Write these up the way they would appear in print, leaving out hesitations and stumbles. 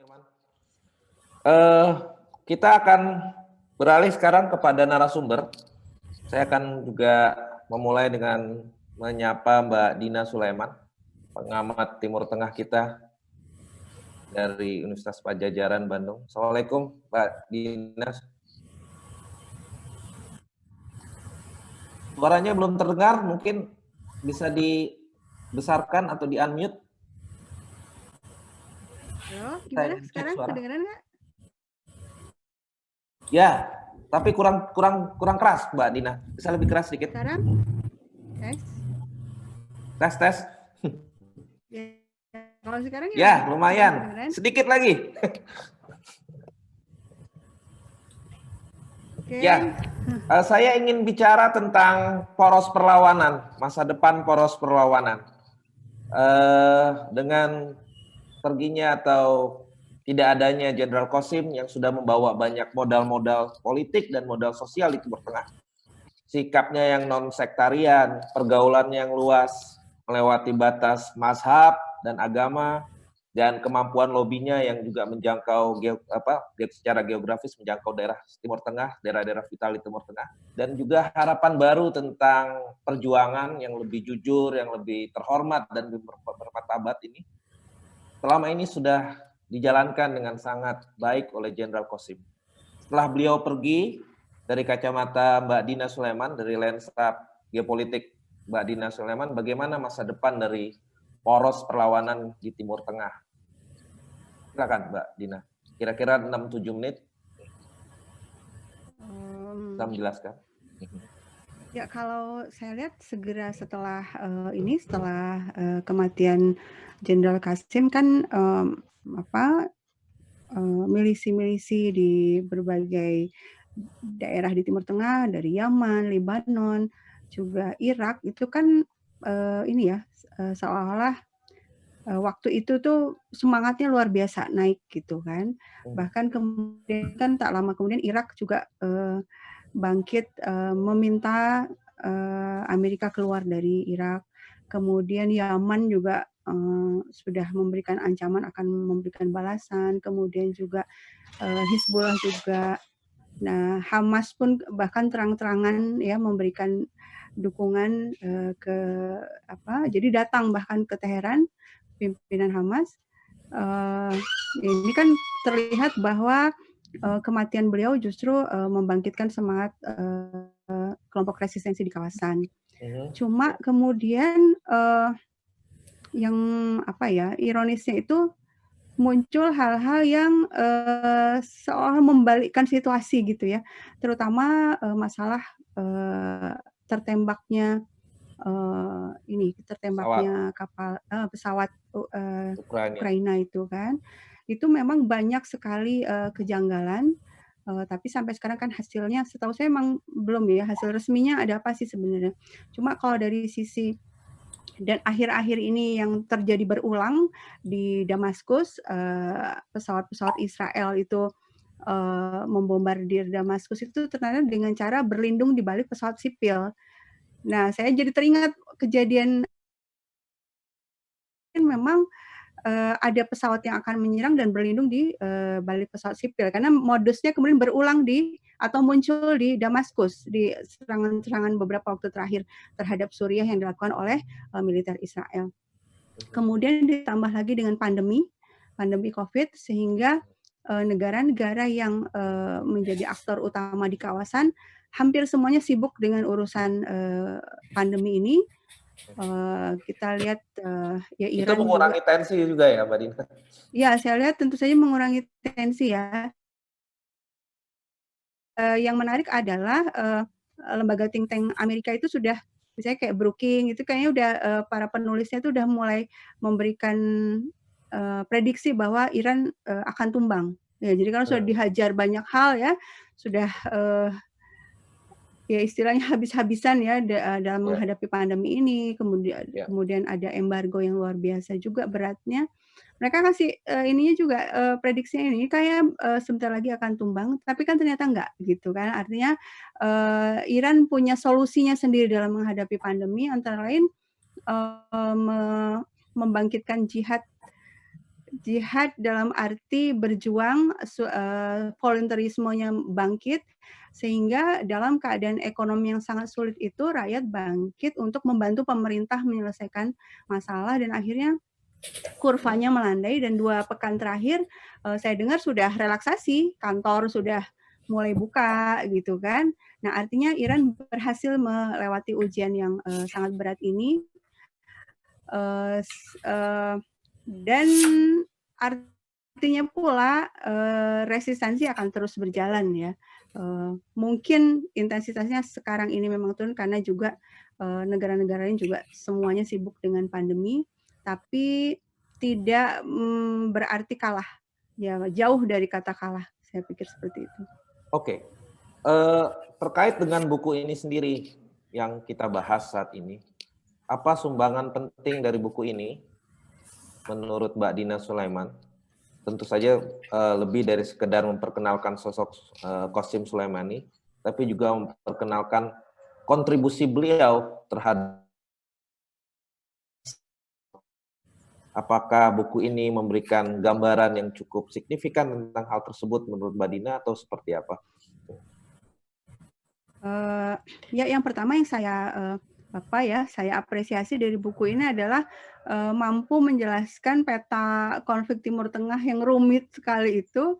Firman. Eh, kita akan beralih sekarang kepada narasumber. Saya akan juga memulai dengan menyapa Mbak Dina Sulaiman, pengamat Timur Tengah kita dari Universitas Padjadjaran Bandung. Assalamualaikum Mbak Dina. Suaranya belum terdengar, mungkin bisa dibesarkan atau di-unmute. Halo, gimana sekarang? Kedengeran nggak? Ya, tapi kurang keras, Mbak Dina. Bisa lebih keras sedikit. Sekarang? Tes. Ya, kalau sekarang ya lumayan. Sedikit lagi. Okay. Ya, saya ingin bicara tentang poros perlawanan, masa depan poros perlawanan. Dengan perginya atau tidak adanya Jenderal Qasim yang sudah membawa banyak modal-modal politik dan modal sosial di Timur Tengah. Sikapnya yang non-sektarian, pergaulannya yang luas, melewati batas mazhab dan agama, dan kemampuan lobinya yang juga menjangkau secara geografis menjangkau daerah Timur Tengah, daerah-daerah vital di Timur Tengah, dan juga harapan baru tentang perjuangan yang lebih jujur, yang lebih terhormat dan bermartabat ini selama ini sudah dijalankan dengan sangat baik oleh Jenderal Qasim. Setelah beliau pergi, dari kacamata Mbak Dina Sulaiman, dari lensa geopolitik Mbak Dina Sulaiman, bagaimana masa depan dari poros perlawanan di Timur Tengah? Silakan Mbak Dina, kira-kira 6-7 menit bisa menjelaskan. Ya, kalau saya lihat segera setelah setelah kematian Jenderal Qasim kan milisi-milisi di berbagai daerah di Timur Tengah, dari Yaman, Lebanon, juga Irak itu kan seolah-olah waktu itu tuh semangatnya luar biasa naik gitu kan. Bahkan kemudian kan tak lama kemudian Irak juga bangkit meminta Amerika keluar dari Irak. Kemudian Yaman juga sudah memberikan ancaman akan memberikan balasan. Kemudian juga Hizbullah juga. Nah, Hamas pun bahkan terang-terangan ya memberikan dukungan jadi datang bahkan ke Teheran pimpinan Hamas. Ini kan terlihat bahwa kematian beliau justru membangkitkan semangat kelompok resistensi di kawasan. Cuma kemudian yang ironisnya itu muncul hal-hal yang seolah membalikkan situasi gitu ya, terutama masalah tertembaknya pesawat Ukraina itu kan, itu memang banyak sekali kejanggalan, tapi sampai sekarang kan hasilnya setahu saya memang belum ya, hasil resminya ada apa sih sebenarnya. Cuma kalau dari sisi dan akhir-akhir ini yang terjadi berulang di Damaskus, pesawat-pesawat Israel itu membombardir Damaskus itu ternyata dengan cara berlindung di balik pesawat sipil. Nah, saya jadi teringat kejadian memang ada pesawat yang akan menyerang dan berlindung di balik pesawat sipil karena modusnya kemudian berulang atau muncul di Damaskus di serangan-serangan beberapa waktu terakhir terhadap Suriah yang dilakukan oleh militer Israel. Kemudian ditambah lagi dengan pandemi COVID sehingga negara-negara yang menjadi aktor utama di kawasan hampir semuanya sibuk dengan urusan pandemi ini. Kita lihat ya Iran itu mengurangi juga tensi juga ya Mbak Dina? Ya, saya lihat tentu saja mengurangi tensi ya. Yang menarik adalah lembaga think tank Amerika itu sudah misalnya kayak Brookings itu kayaknya udah para penulisnya itu udah mulai memberikan prediksi bahwa Iran akan tumbang. Ya, jadi kalau sudah dihajar banyak hal ya, sudah ya istilahnya habis-habisan ya dalam menghadapi pandemi ini, kemudian ada embargo yang luar biasa juga beratnya. Mereka kasih ininya juga prediksinya ini kayak sebentar lagi akan tumbang, tapi kan ternyata enggak gitu kan. Artinya Iran punya solusinya sendiri dalam menghadapi pandemi, antara lain membangkitkan jihad jihad dalam arti berjuang, volunteerismenya bangkit, sehingga dalam keadaan ekonomi yang sangat sulit itu rakyat bangkit untuk membantu pemerintah menyelesaikan masalah, dan akhirnya kurvanya melandai, dan 2 pekan terakhir saya dengar sudah relaksasi, kantor sudah mulai buka gitu kan. Nah, artinya Iran berhasil melewati ujian yang sangat berat ini, dan artinya pula resistensi akan terus berjalan ya. Mungkin intensitasnya sekarang ini memang turun karena juga negara-negara lain juga semuanya sibuk dengan pandemi, tapi tidak berarti kalah. Ya, jauh dari kata kalah. Saya pikir seperti itu. Oke. Terkait dengan buku ini sendiri yang kita bahas saat ini, apa sumbangan penting dari buku ini menurut Mbak Dina Sulaiman? Tentu saja lebih dari sekedar memperkenalkan sosok Qasim Sulaimani, tapi juga memperkenalkan kontribusi beliau terhadap. Apakah buku ini memberikan gambaran yang cukup signifikan tentang hal tersebut menurut Mbak Dina, atau seperti apa? Ya, yang pertama yang saya saya apresiasi dari buku ini adalah mampu menjelaskan peta konflik Timur Tengah yang rumit sekali itu.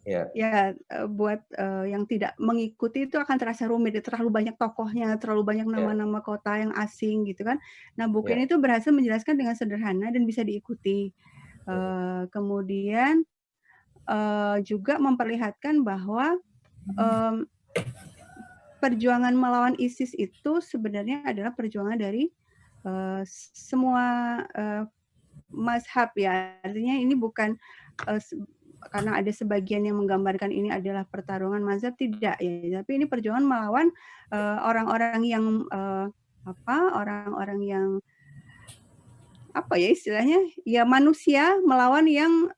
Ya, buat yang tidak mengikuti itu akan terasa rumit, terlalu banyak tokohnya, terlalu banyak nama-nama kota yang asing gitu kan. Nah, buku ini tuh berhasil menjelaskan dengan sederhana dan bisa diikuti. Kemudian juga memperlihatkan bahwa perjuangan melawan ISIS itu sebenarnya adalah perjuangan dari semua mazhab ya. Artinya ini bukan karena ada sebagian yang menggambarkan ini adalah pertarungan mazhab, tidak ya. Tapi ini perjuangan melawan orang-orang yang orang-orang yang apa ya istilahnya, ya manusia melawan yang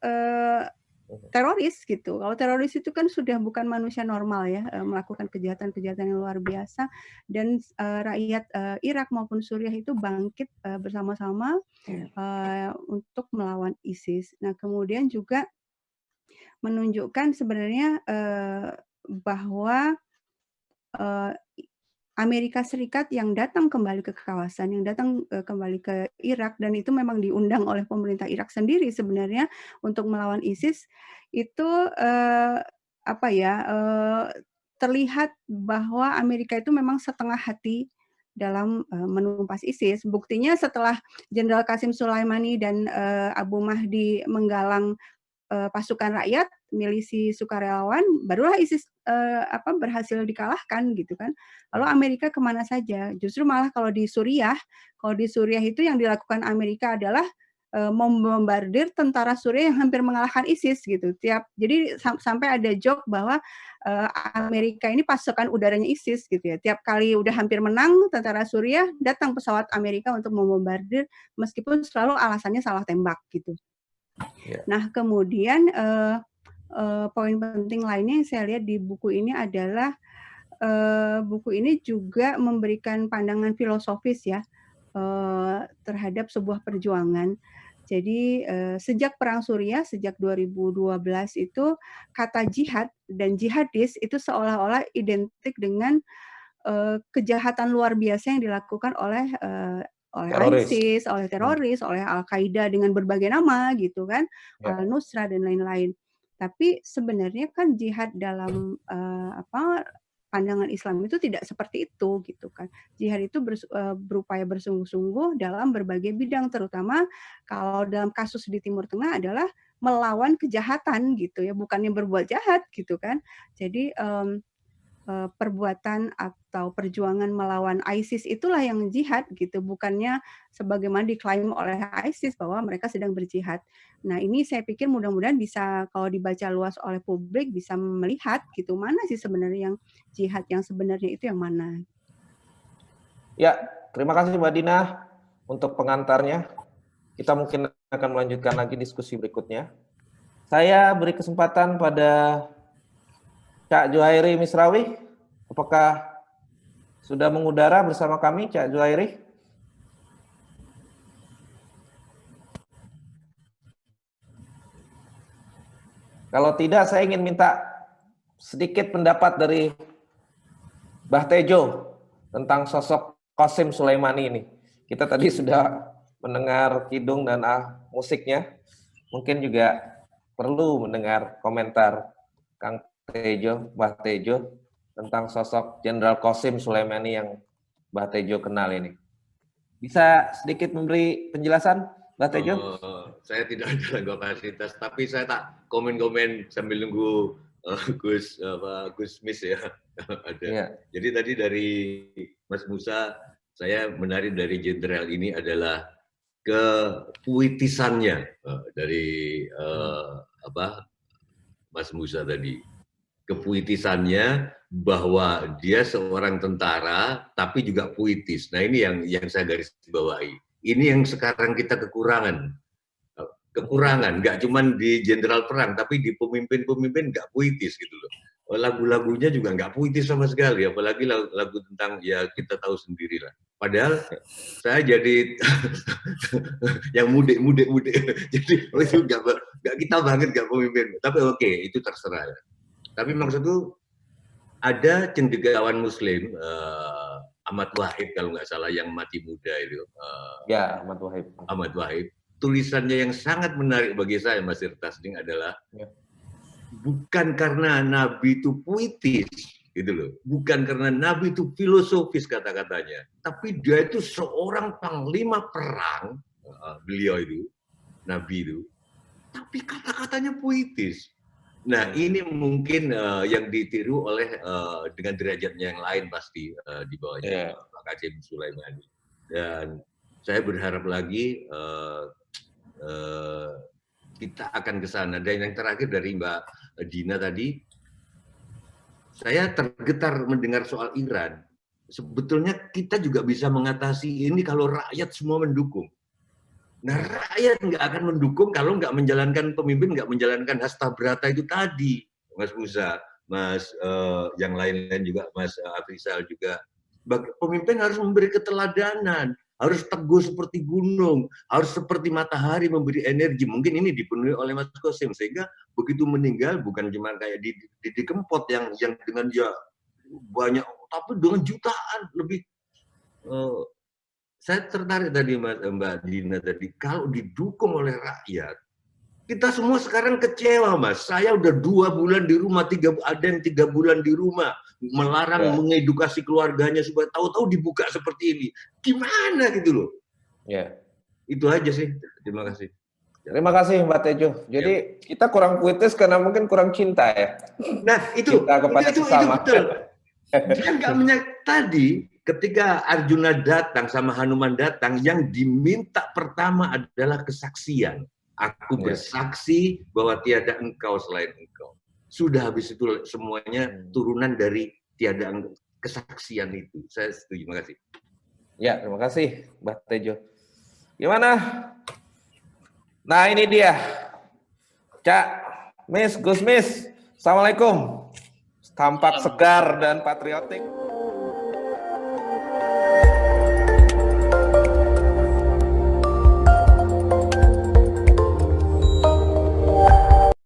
teroris gitu. Kalau teroris itu kan sudah bukan manusia normal ya, melakukan kejahatan-kejahatan yang luar biasa, dan rakyat Irak maupun Suriah itu bangkit bersama-sama untuk melawan ISIS. Nah, kemudian juga menunjukkan sebenarnya bahwa Amerika Serikat yang datang kembali ke kawasan, yang datang kembali ke Irak, dan itu memang diundang oleh pemerintah Irak sendiri sebenarnya untuk melawan ISIS, itu terlihat bahwa Amerika itu memang setengah hati dalam menumpas ISIS. Buktinya setelah Jenderal Qasim Sulaimani dan Abu Mahdi menggalang pasukan rakyat, milisi sukarelawan, barulah ISIS berhasil dikalahkan gitu kan. Lalu Amerika kemana saja? Justru malah kalau di Suriah itu yang dilakukan Amerika adalah membombardir tentara Suriah yang hampir mengalahkan ISIS gitu. Jadi sampai ada joke bahwa Amerika ini pasukan udaranya ISIS gitu ya. Tiap kali udah hampir menang tentara Suriah, datang pesawat Amerika untuk membombardir, meskipun selalu alasannya salah tembak gitu. Nah, kemudian poin penting lainnya yang saya lihat di buku ini adalah buku ini juga memberikan pandangan filosofis ya terhadap sebuah perjuangan. Jadi sejak Perang Suriah, sejak 2012 itu kata jihad dan jihadis itu seolah-olah identik dengan kejahatan luar biasa yang dilakukan oleh ISIS, oleh teroris, oleh Al-Qaeda dengan berbagai nama gitu kan, Al-Nusra dan lain-lain. Tapi sebenarnya kan jihad dalam pandangan Islam itu tidak seperti itu gitu kan. Jihad itu berupaya bersungguh-sungguh dalam berbagai bidang, terutama kalau dalam kasus di Timur Tengah adalah melawan kejahatan gitu ya, bukannya berbuat jahat gitu kan. Jadi perbuatan atau perjuangan melawan ISIS itulah yang jihad gitu, bukannya sebagaimana diklaim oleh ISIS bahwa mereka sedang berjihad. Nah, ini saya pikir mudah-mudahan bisa kalau dibaca luas oleh publik bisa melihat gitu, mana sih sebenarnya yang jihad yang sebenarnya itu yang mana. Ya, terima kasih Mbak Dina untuk pengantarnya. Kita mungkin akan melanjutkan lagi diskusi berikutnya. Saya beri kesempatan pada Cak Juhairi Misrawi, apakah sudah mengudara bersama kami, Cak Juhairi? Kalau tidak, saya ingin minta sedikit pendapat dari Mbah Tejo tentang sosok Qasim Sulaimani ini. Kita tadi sudah mendengar kidung dan musiknya. Mungkin juga perlu mendengar komentar Kang Tejo, Mbah Tejo tentang sosok Jenderal Qasim Sulaimani yang Mbah Tejo kenal ini. Bisa sedikit memberi penjelasan, Mbah Tejo? Saya tidak ada kapasitas, tapi saya tak komen-komen sambil nunggu Gus Mis ya. Ada. Ya. Jadi tadi dari Mas Musa, saya menarik dari jenderal ini adalah kepuitisannya dari Mas Musa tadi. Kepuitisannya bahwa dia seorang tentara tapi juga puitis. Nah, ini yang saya garis bawahi. Ini yang sekarang kita kekurangan. Nggak cuma di jenderal perang, tapi di pemimpin-pemimpin nggak puitis gitu loh. Lagu-lagunya juga nggak puitis sama sekali, apalagi lagu tentang, ya kita tahu sendiri lah. Padahal saya jadi yang mudik, jadi itu nggak kita banget, nggak pemimpin. Tapi oke, itu terserah ya. Tapi maksudku ada cendekiawan Muslim, Ahmad Wahid kalau nggak salah, yang mati muda itu. Ya, Ahmad Wahid. Ahmad Wahid. Tulisannya yang sangat menarik bagi saya, Mas Tasning, adalah bukan karena Nabi itu puitis, gitu loh. Bukan karena Nabi itu filosofis kata-katanya, tapi dia itu seorang panglima perang, beliau itu, Nabi itu, tapi kata-katanya puitis. Nah, ini mungkin yang ditiru oleh dengan derajatnya yang lain pasti di bawahnya Pak Qasim Sulaimani. Dan saya berharap lagi kita akan ke sana. Dan yang terakhir dari Mbak Dina tadi, saya tergetar mendengar soal Iran. Sebetulnya kita juga bisa mengatasi ini kalau rakyat semua mendukung. Nah, rakyat nggak akan mendukung kalau nggak menjalankan, pemimpin nggak menjalankan hasta brata itu tadi, Mas Musa, Mas yang lain-lain juga, Mas Afrizal juga. Pemimpin harus memberi keteladanan, harus teguh seperti gunung, harus seperti matahari memberi energi. Mungkin ini dipenuhi oleh Mas Qasim, sehingga begitu meninggal bukan cuma kayak di Kempot yang dengan dia banyak, tapi dengan jutaan lebih. Saya tertarik tadi Mbak Dina tadi, kalau didukung oleh rakyat, kita semua sekarang kecewa, Mas. Saya udah 2 bulan di rumah, ada yang 3 bulan di rumah, melarang mengedukasi keluarganya supaya tahu-tahu dibuka seperti ini. Gimana gitu loh? Ya. Itu aja sih. Terima kasih. Terima kasih Mbak Tejo. Jadi kita kurang puitis karena mungkin kurang cinta ya. Nah itu, cinta kepada sesama. Itu betul. Dia nggak tadi ketika Arjuna datang sama Hanuman datang, yang diminta pertama adalah kesaksian. Aku bersaksi bahwa tiada engkau selain engkau. Sudah habis itu semuanya turunan dari tiada kesaksian itu. Saya setuju. Terima kasih. Ya, terima kasih Mbak Tejo. Gimana? Nah ini dia. Cak, Miss, Gus Miss. Assalamualaikum. Tampak segar dan patriotik.